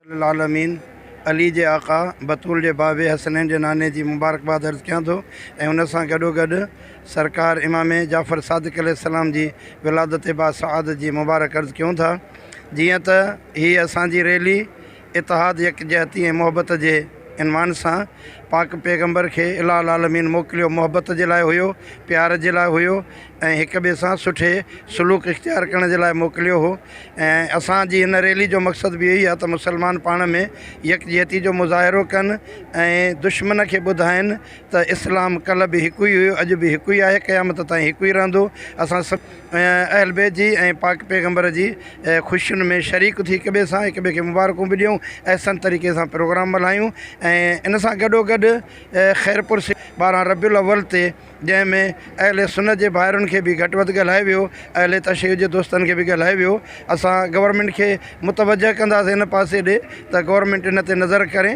आलमीन अली जे आका बतूल जे बाबे हसनैन जे नाने जी मुबारकबाद अर्ज़ कयां थो ऐं उन सां गॾोगॾु सरकार इमाम जाफ़र सादिक़ अलैहिस्सलाम जी विलादत बा सआदत जी मुबारक अर्ज़ कयूं था। जीअं त हीअ असांजी रैली इतिहाद यकजहती ऐं मोहब्बत जे इनवान सां पाक पैगंबर खे इलाह आलमीन मोकिलियो मोहब्बत जे लाइ हुयो, प्यार जे लाइ हुयो ऐं हिक ॿिए सां सुठे सलूक इख्तियार करण जे लाइ मोकिलियो हो। ऐं असांजी हिन रैली जो मक़सदु बि इहो आहे त मुसलमान पाण में यकजहती जो मुज़ाहिरो कनि ऐं दुश्मन खे ॿुधाइनि त इस्लाम कल्ह बि हिकु ई हुयो, अॼु बि हिकु ई आहे, क़यामत ताईं हिकु ई रहंदो। असां सभु अहल बैत जी ऐं पाक पैगंबर जी ख़ुशियुनि में शरीक थी हिक ॿिए सां हिक ॿिए खे मुबारकूं बि ॾियूं, अहसन तरीक़े सां प्रोग्राम मल्हायूं। ऐं इन सां गॾोगॾु ख़ैरपुर 12 रबीउल अव्वल ते जंहिंमें अहले सुन्नत जे भाइरुनि खे बि घटि वधि ॻाल्हाए वियो, अहले तशय्युअ जे दोस्तनि खे बि ॻाल्हाए वियो। असां गवर्नमेंट खे मुतवजह कंदासीं इन पासे ॾे त गवर्नमेंट इन ते नज़र करे